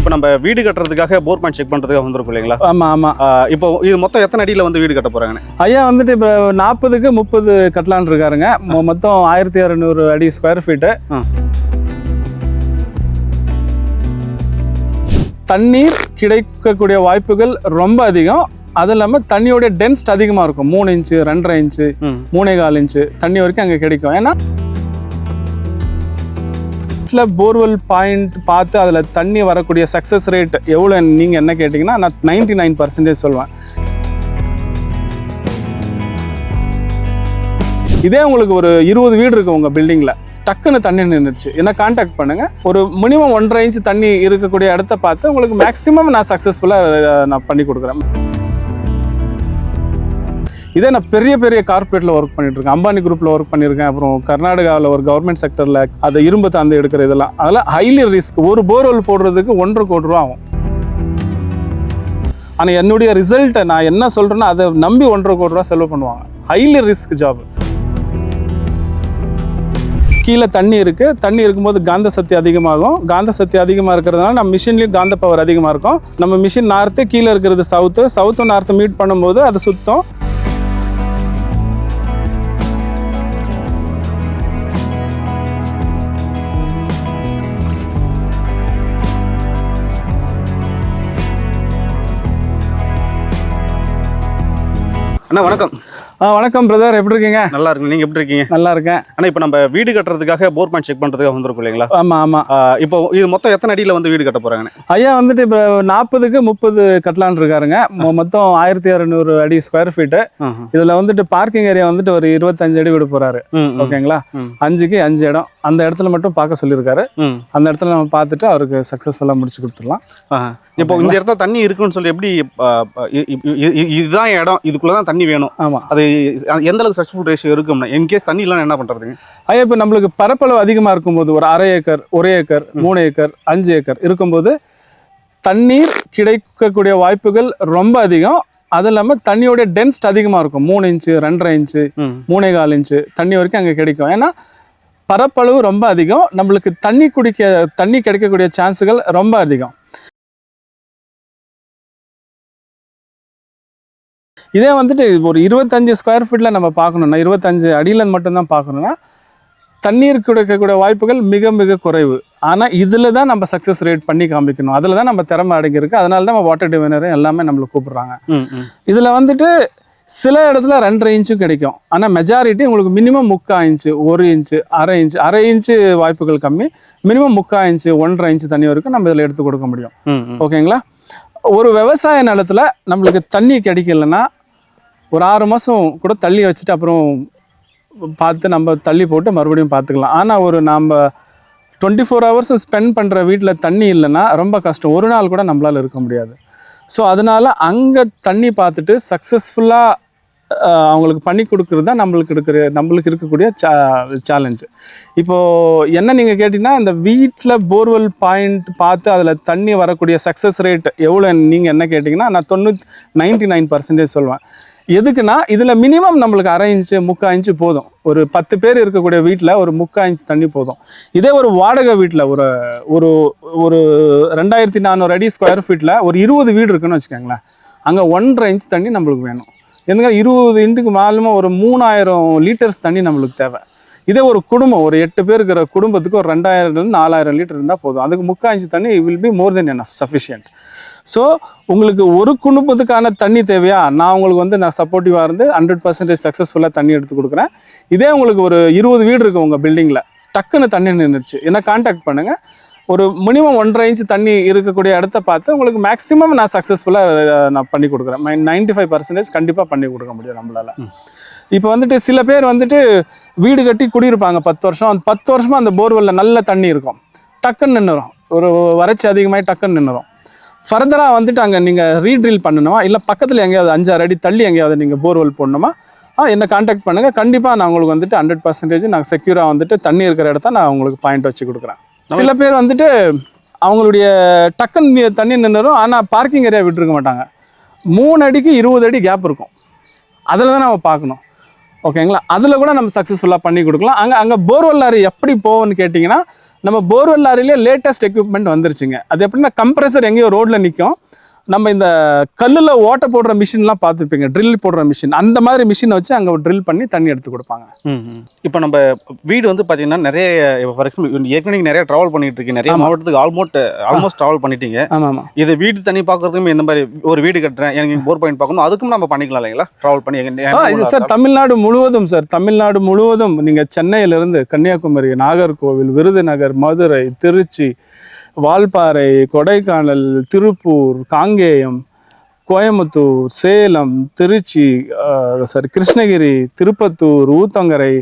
இப்போ நம்ம வீடு கட்டுறதுக்காக போர் பாயிண்ட் செக் பண்ணுறதுக்காக வந்திருக்கும் இல்லைங்களா? ஆமாம் ஆமாம். இப்போ இது மொத்தம் எத்தனை அடியில் வந்து வீடு கட்ட போகிறாங்கண்ணே? ஐயா வந்துட்டு இப்போ 40க்கு 30 கட்டலான்னு இருக்காருங்க. மொத்தம் 1600 அடி ஸ்கொயர் ஃபீட்டு. தண்ணீர் கிடைக்கக்கூடிய வாய்ப்புகள் ரொம்ப அதிகம். அது இல்லாமல் தண்ணியோடைய டென்ஸ்ட் அதிகமாக இருக்கும். 3 இன்ச்சு 2.5 இன்ச்சு 3.25 இன்ச்சு தண்ணி வரைக்கும் அங்கே கிடைக்கும். ஏன்னா போர்வெல் பாயிண்ட் பார்த்து அதில் தண்ணி வரக்கூடிய சக்ஸஸ் ரேட் எவ்வளோ நீங்கள் என்ன கேட்டிங்கன்னா நான் 99% சொல்லுவேன். இதே உங்களுக்கு ஒரு 20 வீடு இருக்குது உங்கள் பில்டிங்கில், டக்குன்னு தண்ணி நின்றுச்சு, என்ன கான்டாக்ட் பண்ணுங்கள். ஒரு மினிமம் 1.5 இன்ச்சு தண்ணி இருக்கக்கூடிய இடத்த பார்த்து உங்களுக்கு மேக்ஸிமம் நான் சக்ஸஸ்ஃபுல்லாக நான் பண்ணி கொடுக்குறேன். இதே நான் பெரிய பெரிய கார்பரேட்டில் ஒர்க் பண்ணிட்டு இருக்கேன். அம்பானி குரூப்பில் ஒர்க் பண்ணியிருக்கேன். அப்புறம் கர்நாடகாவில் ஒரு கவர்மெண்ட் செக்டரில் அதை இரும்பு தாந்து எடுக்கிற அதெல்லாம் ஹைலி ரிஸ்க். ஒரு போர்வெல் போடுறதுக்கு 1.25 கோடி ரூபா ஆகும். ஆனால் என்னுடைய ரிசல்ட்டை நான் என்ன சொல்கிறேன்னா அதை நம்பி 1.25 கோடி ரூபா செலவு பண்ணுவாங்க. Highly risk job. கீழே தண்ணி இருக்குது. தண்ணி இருக்கும்போது காந்த சக்தி அதிகமாகும். காந்த சக்தி அதிகமாக இருக்கிறதுனால நம்ம மிஷின்லேயும் காந்த பவர் அதிகமாக இருக்கும். நம்ம மிஷின் நார்த்து, கீழே இருக்கிறது சவுத்து நார்த்து மீட் பண்ணும்போது அது சுத்தம். அண்ணா வணக்கம். வணக்கம் பிரதர், எப்படி இருக்கீங்க? நல்லா இருக்கு. நீங்கள் எப்படி இருக்கீங்க? நல்லா இருக்கேன். ஆனால் இப்போ நம்ம வீடு கட்டுறதுக்காக போர் பாயிண்ட் செக் பண்ணுறதுக்காக வந்திருக்கும் இல்லைங்களா? ஆமாம் ஆமாம். இப்போ இது மொத்தம் எத்தனை அடியில் வந்து வீடு கட்ட போகிறாங்கண்ணே? ஐயா வந்துட்டு இப்போ 40க்கு 30 கட்டலான்னு இருக்காருங்க. மொத்தம் 1600 அடி ஸ்கொயர் ஃபீட்டு. இதில் வந்துட்டு பார்க்கிங் ஏரியா வந்துட்டு ஒரு 25 அடி விட போகிறாரு. ஓகேங்களா? 5க்கு 5 இடம். அந்த இடத்துல மட்டும் பார்க்க சொல்லியிருக்காரு. அந்த இடத்துல நம்ம பார்த்துட்டு அவருக்கு சக்ஸஸ்ஃபுல்லாக முடிச்சு கொடுத்துடலாம். இப்போ இந்த இடத்துல தண்ணி இருக்குன்னு சொல்லி எப்படி இதுதான் இடம், இதுக்குள்ள தான் தண்ணி வேணும், ஆமாம், அது எந்த அளவுக்கு சக்ஸஸ்ஃபுல் ரேஷியோ இருக்கும்னா இன்கேஸ் தண்ணி இல்லைன்னா என்ன பண்ணுறதுங்க? ஐயா இப்போ நம்மளுக்கு பரப்பளவு அதிகமாக இருக்கும்போது ஒரு 1/2 ஏக்கர் 1 ஏக்கர் 3 ஏக்கர் 5 ஏக்கர் இருக்கும்போது தண்ணீர் கிடைக்கக்கூடிய வாய்ப்புகள் ரொம்ப அதிகம். அது இல்லாமல் தண்ணியோடைய டென்ஸ்ட் அதிகமாக இருக்கும். 3 இன்ச்சு 2.5 இன்ச்சு 3.25 இன்ச்சு தண்ணி வரைக்கும் அங்கே கிடைக்கும். ஏன்னா பரப்பளவு ரொம்ப அதிகம். நம்மளுக்கு தண்ணி கிடைக்கக்கூடிய சான்ஸுகள் ரொம்ப அதிகம். இதே வந்துட்டு ஒரு 25 ஸ்கொயர் ஃபீட்டில் நம்ம பார்க்கணுன்னா, 25 அடியில் மட்டும்தான் பார்க்கணுன்னா தண்ணீர் கிடைக்கக்கூடிய வாய்ப்புகள் மிக மிக குறைவு. ஆனால் இதில் தான் நம்ம சக்ஸஸ் ரேட் பண்ணி காமிக்கணும். அதில் தான் நம்ம திறமை அடங்கியிருக்கு. அதனால தான் நம்ம வாட்டர் டிவைனரும் எல்லாமே நம்மளை கூப்பிட்றாங்க. இதில் வந்துட்டு சில இடத்துல 2.5 இன்ச்சும் கிடைக்கும். ஆனால் மெஜாரிட்டி உங்களுக்கு மினிமம் 3/4 இன்ச்சு 1 இன்ச்சு 1/2 இன்ச்சு வாய்ப்புகள் கம்மி. மினிமம் 3/4 இன்ச்சு 1.5 இன்ச்சு தண்ணி வரைக்கும் நம்ம இதில் எடுத்து கொடுக்க முடியும். ஓகேங்களா? ஒரு விவசாய நிலத்தில் நம்மளுக்கு தண்ணி கிடைக்கலன்னா ஒரு 6 மாதம் கூட தள்ளி வச்சுட்டு அப்புறம் பார்த்து நம்ம தள்ளி போட்டு மறுபடியும் பார்த்துக்கலாம். ஆனால் ஒரு நம்ம 24 ஹவர்ஸ் ஸ்பெண்ட் பண்ணுற வீட்டில் தண்ணி இல்லைன்னா ரொம்ப கஷ்டம். ஒரு நாள் கூட நம்மளால் இருக்க முடியாது. ஸோ அதனால் அங்கே தண்ணி பார்த்துட்டு சக்ஸஸ்ஃபுல்லாக அவங்களுக்கு பண்ணி கொடுக்குறது தான் நம்மளுக்கு இருக்கக்கூடிய சேலஞ்சு. இப்போது என்ன நீங்கள் கேட்டிங்கன்னா, இந்த வீட்டில் போர்வெல் பாயிண்ட் பார்த்து அதில் தண்ணி வரக்கூடிய சக்ஸஸ் ரேட் எவ்வளோ நீங்கள் என்ன கேட்டிங்கன்னா நான் 99% சொல்லுவேன். எதுக்குன்னா இதில் மினிமம் நம்மளுக்கு 1/2 இன்ச்சு 3/4 இன்ச்சு போதும். ஒரு 10 பேர் இருக்கக்கூடிய வீட்டில் ஒரு 3/4 இன்ச்சு தண்ணி போதும். இதே ஒரு வாடகை வீட்டில் ஒரு ஒரு ஒரு 2400 அடி ஸ்கொயர் ஃபீட்டில் ஒரு 20 வீடு இருக்குன்னு வச்சுக்கோங்களேன். அங்கே 1.5 இன்ச் தண்ணி நம்மளுக்கு வேணும். எதுங்க 20 இன்ட்டுக்கு மேலுமே ஒரு 3000 லிட்டர்ஸ் தண்ணி நம்மளுக்கு தேவை. இதே ஒரு குடும்பம் ஒரு 8 பேர் இருக்கிற குடும்பத்துக்கு ஒரு 2000-4000 லிட்டர் இருந்தால் போதும். அதுக்கு 3/4 இன்ச்சு தண்ணி will be more then enough sufficient. So உங்களுக்கு ஒரு குடும்பத்துக்கான தண்ணி தேவையா, நான் உங்களுக்கு நான் சப்போர்ட்டிவாக இருந்து 100% சக்ஸஸ்ஃபுல்லாக தண்ணி எடுத்து கொடுக்குறேன். இதே உங்களுக்கு ஒரு 20 வீடு இருக்குது உங்கள் பில்டிங்கில், டக்குன்னு தண்ணி நின்றுச்சு, என்ன கான்டாக்ட் பண்ணுங்கள். ஒரு மினிமம் 1.5 இன்ச்சு தண்ணி இருக்கக்கூடிய இடத்த பார்த்து உங்களுக்கு மேக்ஸிமம் நான் சக்ஸஸ்ஃபுல்லாக நான் பண்ணி கொடுக்குறேன். 95% கண்டிப்பாக பண்ணி கொடுக்க முடியும் நம்மளால். இப்போ சில பேர் வீடு கட்டி குடியிருப்பாங்க 10 வருஷம். அந்த 10 வருஷமாக அந்த போர்வெல்லில் நல்ல தண்ணி இருக்கும், டக்குன்னு நின்றுடும். ஒரு வறட்சி அதிகமாகி டக்குன்னு நின்றுடும். ஃபர்தராக அங்கே நீங்கள் ரீட்ரில் பண்ணணுமா, இல்லை பக்கத்தில் எங்கேயாவது 5-6 அடி தள்ளி எங்கேயாவது நீங்கள் போர்வெல் போடணுமா, என்னை கான்டாக்ட் பண்ணுங்கள். கண்டிப்பாக நான் உங்களுக்கு 100% நாங்கள் செக்யூராக தண்ணி இருக்கிற இடத்த நான் உங்களுக்கு பாயிண்ட் வச்சு கொடுக்குறேன். சில பேர் அவங்களுடைய டக்குன்னு தண்ணி நின்றுடும். ஆனால் பார்க்கிங் ஏரியா விட்டுருக்க மாட்டாங்க. 3 அடிக்கு 20 அடி கேப் இருக்கும். அதில் தான் நம்ம பார்க்கணும். ஓகேங்களா, அதில் கூட நம்ம சக்ஸஸ்ஃபுல்லாக பண்ணி கொடுக்கலாம். அங்கே போர்வெல் லாரி எப்படி போகும்னு கேட்டிங்கன்னா, நம்ம போர்வெல் லாரிலே லேட்டஸ்ட் எக்யூப்மெண்ட் வந்துருச்சுங்க. அது எப்படின்னா கம்ப்ரெசர் எங்கேயோ ரோட்டில் நிற்கும். நம்ம இந்த கல்லில் ஓட்ட போடுற மிஷின்லாம் பார்த்துருப்பீங்க, ட்ரில் போடுற மிஷின், அந்த மாதிரி மிஷினை வச்சு அங்கே ட்ரில் பண்ணி தண்ணி எடுத்து கொடுப்பாங்க. இப்போ நம்ம வீடு வந்து பார்த்தீங்கன்னா நிறைய, ஃபார் எக்ஸாம்பிள் ஏற்கனவே நிறைய ட்ராவல் பண்ணிட்டு இருக்கீங்க, நிறைய மாவட்டத்துக்கு ஆல்மோஸ்ட் ட்ராவல் பண்ணிட்டீங்க. ஆமாம். இது வீடு தண்ணி பார்க்கறதுக்கும் இந்த மாதிரி ஒரு வீடு கட்டுறேன், எனக்கு போர் பாயிண்ட் பார்க்கணும், அதுக்கும் நம்ம பண்ணிக்கலாம் இல்லைங்களா ட்ராவல் பண்ணி? இது சார் தமிழ்நாடு முழுவதும் சார், தமிழ்நாடு முழுவதும் நீங்கள் சென்னையிலிருந்து கன்னியாகுமரி, நாகர்கோவில், விருதுநகர், மதுரை, திருச்சி, வால்பாறை, கொடைக்கானல், திருப்பூர், காங்கேயம், கோயம்புத்தூர், சேலம், திருச்சி, கிருஷ்ணகிரி, திருப்பத்தூர், ஊத்தங்கரை,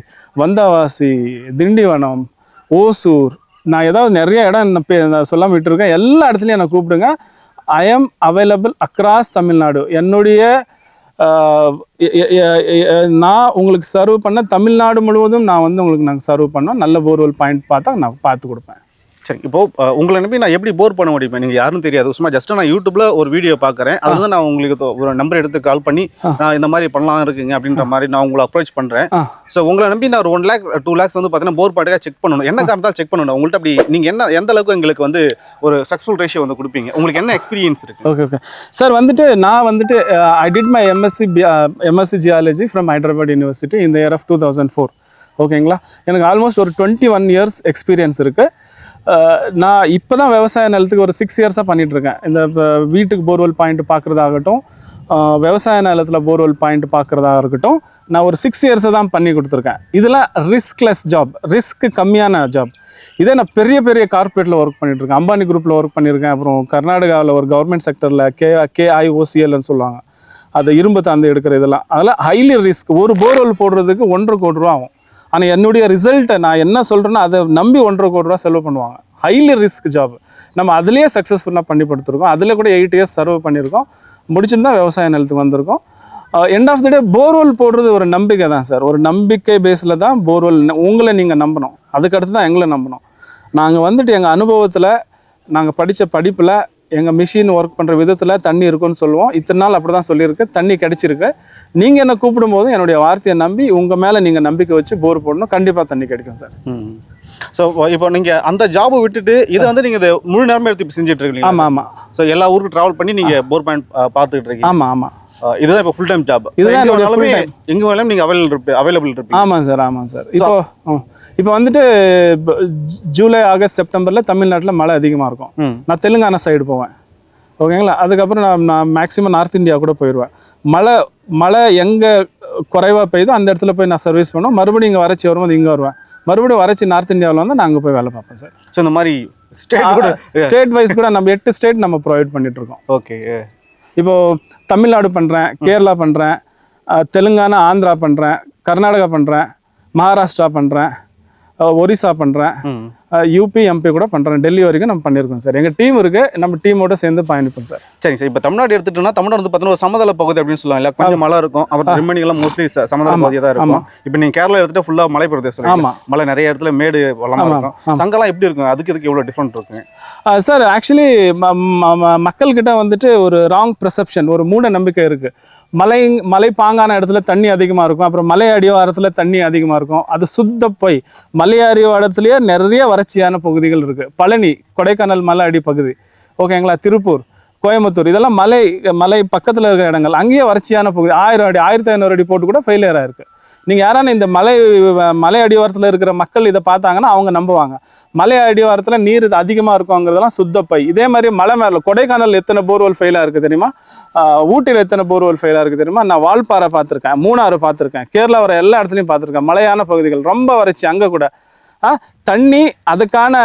வந்தவாசி, திண்டிவனம், ஓசூர், நான் ஏதாவது நிறைய இடம் நான் சொல்லாமல் விட்டுருக்கேன், எல்லா இடத்துலையும் என்னை கூப்பிடுங்க. I am available across Tamil Nadu. என்னுடைய நான் உங்களுக்கு சர்வ் பண்ண தமிழ்நாடு முழுவதும் நான் வந்து உங்களுக்கு நாங்கள் சர்வ் பண்ணோம். நல்ல போர்வெல் பாயிண்ட் பார்த்தா நான் பார்த்து கொடுப்பேன். சரி, இப்போ உங்களை நம்பி நான் எப்படி போர் பண்ண முடியும்? நீங்கள் யாரும் தெரியாது, சும்மா ஜஸ்ட் நான் யூடியூப்ல ஒரு வீடியோ பார்க்குறேன், அது வந்து நான் உங்களுக்கு ஒரு நம்பர் எடுத்து கால் பண்ணி நான் இந்த மாதிரி பண்ணலாம் இருக்குங்க அப்படின்ற மாதிரி நான் உங்களை அப்ரோச் பண்ணுறேன். ஸோ உங்களை நம்பி நான் ஒரு 1 lakh 2 lakhs வந்து பார்த்தீங்கன்னா போர் பாட்டுக்காக செக் பண்ணணும், என்ன காரணத்தால் செக் பண்ணணும் உங்கள்கிட்ட. அப்படி நீங்கள் எந்த அளவுக்கு எங்களுக்கு வந்து ஒரு சக்ஸஸ்ஃபுல் ரேஷியோ வந்து கொடுப்பீங்க? உங்களுக்கு என்ன எக்ஸ்பீரியன்ஸ் இருக்குது? ஓகே சார், நான் வந்துட்டு I did my MSc geology from Hyderabad university இந்த இயர் ஆஃப் 2004. ஓகேங்களா, எனக்கு ஆல்மோஸ்ட் ஒரு 21 years எக்ஸ்பீரியன்ஸ் இருக்குது. நான் இப்போ தான் விவசாய நிலத்துக்கு ஒரு 6 yearsஆக பண்ணிகிட்ருக்கேன். இந்த வீட்டுக்கு போர்வெல் பாயிண்ட் பார்க்குறதாகட்டும், விவசாய நிலத்தில் போர்வெல் பாயிண்ட் பார்க்குறதாக இருக்கட்டும், நான் ஒரு 6 years தான் பண்ணி கொடுத்துருக்கேன். இதெல்லாம் ரிஸ்க்லெஸ் ஜாப், ரிஸ்க் கம்மியான ஜாப். இதே நான் பெரிய பெரிய கார்பரேட்டில் ஒர்க் பண்ணிகிட்ருக்கேன், அம்பானி குரூப்பில் ஒர்க் பண்ணியிருக்கேன். அப்புறம் கர்நாடகாவில் ஒரு கவர்மெண்ட் செக்டரில் KIOCLன்னு சொல்லுவாங்க, அது இரும்பு தாந்து எடுக்கிற இதெல்லாம். அதெல்லாம் ஹைலி ரிஸ்க். ஒரு போர்வெல் போடுறதுக்கு 1.25 கோடி ரூபா ஆகும். ஆனால் என்னுடைய ரிசல்ட்டை நான் என்ன சொல்கிறேன்னா அதை நம்பி 1.25 கோடி ரூபா செலவு பண்ணுவாங்க. Highly risk job. நம்ம அதுலேயே சக்ஸஸ்ஃபுல்லாக பண்ணி கொடுத்துருக்கோம். அதில் கூட 8 years சர்வ் பண்ணியிருக்கோம். முடிச்சுட்டு தான் விவசாய நிலத்துக்கு வந்திருக்கோம். End of the day borewell போடுறது ஒரு நம்பிக்கை தான் சார். ஒரு நம்பிக்கை பேஸில் தான் போர்வெல். உங்களை நீங்கள் நம்பணும், அதுக்கடுத்து தான் எங்களை நம்பணும். நாங்கள் வந்துட்டு எங்கள் அனுபவத்தில், நாங்கள் படித்த படிப்பில், எங்கள் மிஷின் ஒர்க் பண்ணுற விதத்தில் தண்ணி இருக்குன்னு சொல்லுவோம். இத்தனை நாள் அப்படி தான் சொல்லியிருக்கு, தண்ணி கிடச்சிருக்கு. நீங்கள் என்னை கூப்பிடும்போது என்னுடைய வார்த்தையை நம்பி உங்கள் மேலே நீங்கள் நம்பிக்கை வச்சு போர் போடணும், கண்டிப்பாக தண்ணி கிடைக்கும் சார். ஸோ இப்போ நீங்கள் அந்த ஜாபை விட்டுட்டு இதை வந்து நீங்கள் முழு நேரமே எடுத்து செஞ்சுட்டு இருக்கீங்க? ஆமாம். ஸோ எல்லா ஊருக்கு ட்ராவல் பண்ணி நீங்கள் போர் பாயிண்ட் பார்த்துக்கிட்டு இருக்கீங்க? ஆமாம். இதுதான் இப்போ ஃபுல் டைம் ஜாப். இதுதான் எங்கே வேணாலும் நீங்கள் அவைலபிள் இருப்பீங்க? ஆமாம் சார். இப்போ வந்துட்டு ஜூலை, ஆகஸ்ட், செப்டம்பரில் தமிழ்நாட்டில் மழை அதிகமாக இருக்கும். நான் தெலுங்கானா சைடு போவேன். ஓகேங்களா, அதுக்கப்புறம் நான் மேக்ஸிமம் நார்த் இந்தியா கூட போயிடுவேன். மழை எங்கே குறைவாக பெய்யுதோ அந்த இடத்துல போய் நான் சர்வீஸ் பண்ணுவேன். மறுபடியும் இங்கே வறட்சி வரும்போது இங்கே வருவேன். மறுபடியும் வறட்சி நார்த் இந்தியாவில் வந்து நான் அங்கே போய் வேலை பார்ப்பேன் சார். ஸோ இந்த மாதிரி ஸ்டேட் வைஸ் கூட நம்ம 8 ஸ்டேட் நம்ம ப்ரொவைட் பண்ணிகிட்ருக்கோம். ஓகே. இப்போது தமிழ்நாடு பண்ணுறேன், கேரளா பண்ணுறேன், தெலுங்கானா, ஆந்திரா பண்ணுறேன், கர்நாடகா பண்ணுறேன், மகாராஷ்டிரா பண்ணுறேன், ஒரிசா பண்ணுறேன், யூபி, எம்பி கூட பண்ணுறேன். டெல்லி வரைக்கும் நம்ம பண்ணியிருக்கோம் சார். எங்கள் டீம் இருக்குது, நம்ம டீமோட சேர்ந்து பயணிப்போம் சார். சரி சார், இப்போ தமிழ்நாடு எடுத்துட்டோம்னா தமிழ்நாடு வந்து பார்த்தீங்கன்னா ஒரு சமதள பகுதி அப்படின்னு சொல்லுவாங்க இல்லை, கொஞ்சம் மழை இருக்கும். அப்புறம் ரிமைனிங்லாம் மோஸ்ட்லி சமதள பகுதியாக தான் இருக்கும். இப்போ நீங்கள் கேரளா எடுத்துகிட்டு ஃபுல்லாக மலை பிரதேசம். ஆமாம், மழை நிறைய இடத்துல மேடு வளமாக இருக்கும். சங்கெல்லாம் எப்படி இருக்கும்? அதுக்கு எவ்வளோ டிஃப்ரெண்ட் இருக்குங்க சார்? ஆக்சுவலி மக்கள்கிட்ட வந்துட்டு ஒரு ராங் பெர்செப்ஷன், ஒரு மூட நம்பிக்கை இருக்குது. மலை பாங்கான இடத்துல தண்ணி அதிகமாக இருக்கும், அப்புறம் மலை அடிவாரத்தில் தண்ணி அதிகமாக இருக்கும். அது சுத்த போய். மலை அடிவாரத்துலேயே நிறைய வறட்சியான பகுதிகள் இருக்குது. பழனி, கொடைக்கானல் மலை அடி பகுதி, ஓகேங்களா, திருப்பூர், கோயம்புத்தூர், இதெல்லாம் மலை பக்கத்தில் இருக்கிற இடங்கள். அங்கேயே வறட்சியான பகுதி. 1000 அடி 1500 அடி போட்டு கூட ஃபெயிலியர் ஆயிருக்கு. நீங்கள் யாரான இந்த மலை அடிவாரத்தில் இருக்கிற மக்கள் இதை பார்த்தாங்கன்னா அவங்க நம்புவாங்க. மலை அடிவாரத்தில் நீர் அதிகமாக இருக்குங்கிறதெல்லாம் சுத்தப்பை. இதே மாதிரி மலை மேலே கொடைக்கானல் எத்தனை போர்வெல் ஃபெயிலாக இருக்குது தெரியுமா? ஊட்டியில் எத்தனை போர்வெல் ஃபெயிலாக இருக்குது தெரியுமா? நான் வால்பாறை பார்த்துருக்கேன், மூணாறு பார்த்துருக்கேன், கேரளா வர எல்லா இடத்துலையும் பார்த்துருக்கேன். மலையான பகுதிகள் ரொம்ப வறட்சி. அங்கே கூட தண்ணி, அதுக்கான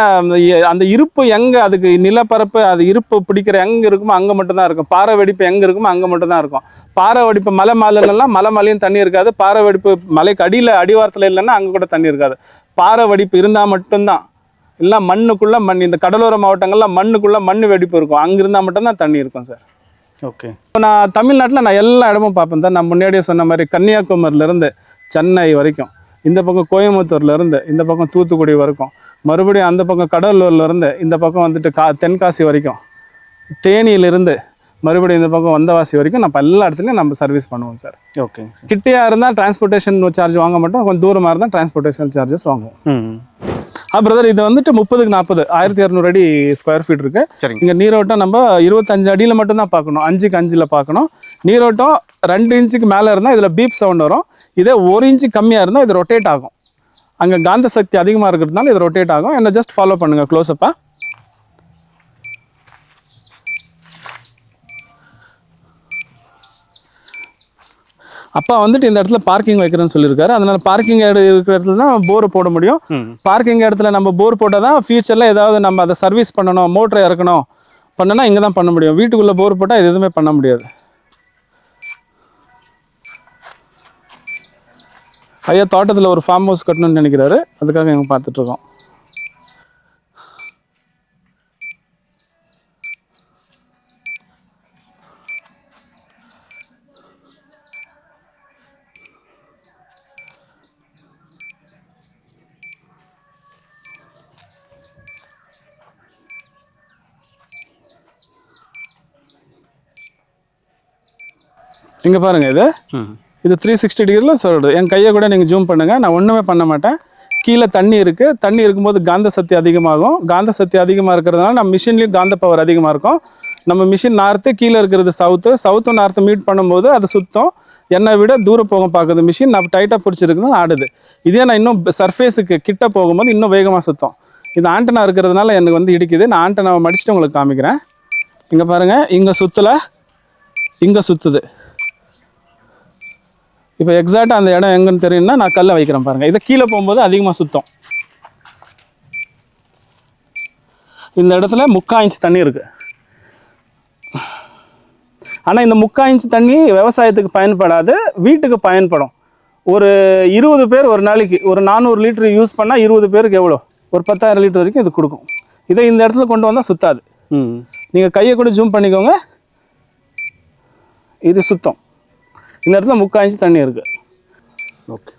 அந்த இருப்பு எங்கே, அதுக்கு நிலப்பரப்பு, அது இருப்பு பிடிக்கிற எங்கே இருக்குமோ அங்கே மட்டும்தான் இருக்கும். பாறை வெடிப்பு எங்கே இருக்குமோ அங்கே மட்டும்தான் இருக்கும். பாறை வெடிப்பு மலை மேலாம் மலையும் தண்ணி இருக்காது. பாறை வெடிப்பு மலைக்கு அடியில் அடிவாரத்தில் இல்லைன்னா அங்கே கூட தண்ணி இருக்காது. பாறை வெடிப்பு இருந்தால் மட்டும்தான். இல்லை மண்ணுக்குள்ளே இந்த கடலோர மாவட்டங்கள்லாம் மண்ணுக்குள்ளே மண் வெடிப்பு இருக்கும். அங்கே இருந்தால் மட்டும்தான் தண்ணி இருக்கும் சார். ஓகே. இப்போ நான் தமிழ்நாட்டில் நான் எல்லா இடமும் பார்ப்பேன் சார். நான் முன்னாடியே சொன்ன மாதிரி கன்னியாகுமரியிலேருந்து சென்னை வரைக்கும், இந்த பக்கம் கோயம்புத்தூர்லேருந்து இந்த பக்கம் தூத்துக்குடி வரைக்கும், மறுபடியும் அந்த பக்கம் கடலூர்லேருந்து இந்த பக்கம் வந்துட்டு தென்காசி வரைக்கும், தேனியிலிருந்து மறுபடியும் இந்த பக்கம் வந்தவாசி வரைக்கும் நம்ம எல்லா இடத்துலையும் நம்ம சர்வீஸ் பண்ணுவோம் சார். ஓகே. கிட்டையாக இருந்தால் டிரான்ஸ்போர்ட்டேஷன் சார்ஜ் வாங்க மாட்டோம், கொஞ்சம் தூரமாக இருந்தால் டிரான்ஸ்போர்ட்டேஷன் சார்ஜஸ் வாங்குவோம். பிரதர் இது வந்துட்டு 30க்கு 40 1200 அடி ஸ்கொயர் ஃபீட் இருக்கு. இங்கே நீரோட்டம் நம்ம 25 அடியில் மட்டும்தான் பார்க்கணும், 5க்கு 5ல் பார்க்கணும். நீரோட்டம் 2 இன்ச்சுக்கு மேலே இருந்தால் இதில் பீப் சவுண்ட் வரும். இதே 1 இன்ச்சு கம்மியாக இருந்தால் இது ரொட்டேட் ஆகும். அங்கே காந்த சக்தி அதிகமாக இருக்கிறதுனால இது ரொட்டேட் ஆகும். என்ன ஜஸ்ட் ஃபாலோ பண்ணுங்கள் க்ளோஸ்அப்பாக. அப்பா வந்துட்டு இந்த இடத்துல பார்க்கிங் வைக்கிறேன்னு சொல்லியிருக்காரு. அதனால பார்க்கிங் இருக்கிற இடத்துல தான் போர் போட முடியும். பார்க்கிங் இடத்துல நம்ம போர் போட்டால் தான் ஃபியூச்சரில் ஏதாவது நம்ம அதை சர்வீஸ் பண்ணணும், மோட்டரை இறக்கணும் பண்ணனா இங்கே தான் பண்ண முடியும். வீட்டுக்குள்ளே போர் போட்டால் இது எதுவுமே பண்ண முடியாது. ஐயா தோட்டத்தில் ஒரு ஃபார்ம் ஹவுஸ் கட்டணும்னு நினைக்கிறாரு, அதுக்காக இவங்க பார்த்துட்ருக்கோம். இங்கே பாருங்கள், இது 360 டிகிரியில் சொல்கிறது. என் கையை கூட நீங்கள் ஜூம் பண்ணுங்கள், நான் ஒன்றுமே பண்ண மாட்டேன். கீழே தண்ணி இருக்குது, தண்ணி இருக்கும்போது காந்த சக்தி அதிகமாகும். காந்த சக்தி அதிகமாக இருக்கிறதுனால நம்ம மிஷின்லேயும் காந்த பவர் அதிகமாக இருக்கும். நம்ம மிஷின் நார்த்து, கீழே இருக்கிறது சவுத்து நார்த்து மீட் பண்ணும்போது அது சுத்தம். என்னை விட தூரம் போக பார்க்குது மிஷின், நம்ம டைட்டாக பிடிச்சிருக்குன்னு ஆடுது. இதே நான் இன்னும் சர்ஃபேஸுக்கு கிட்ட போகும்போது இன்னும் வேகமாக சுத்தம். இது ஆண்டனா இருக்கிறதுனால எனக்கு வந்து இடிக்குது. நான் ஆண்டனாவை மடிச்சுட்டு உங்களுக்கு காமிக்கிறேன். இங்கே பாருங்கள், இங்கே சுற்றலை, இங்கே சுற்றுது. இப்போ எக்ஸாக்டாக அந்த இடம் எங்கன்னு தெரியும்னா நான் கல்லை வைக்கிறேன் பாருங்கள். இதை கீழே போகும்போது அதிகமாக சுத்தம். இந்த இடத்துல 3/4 இன்ச் தண்ணி இருக்குது. ஆனால் இந்த 3/4 இன்ச் தண்ணி விவசாயத்துக்கு பயன்படாது, வீட்டுக்கு பயன்படும். ஒரு 20 பேர் ஒரு நாளைக்கு ஒரு 400 லிட்டர் யூஸ் பண்ணால் 20 பேருக்கு எவ்வளோ? ஒரு 10,000 லிட்டர் வரைக்கும் இது கொடுக்கும். இதை இந்த இடத்துல கொண்டு வந்தால் சுத்தாது. நீங்கள் கையை கூட ஜூம் பண்ணிக்கோங்க, இது சுத்தம். இந்த இடத்துல 3/4 இன்ச் தண்ணி இருக்குது. ஓகே.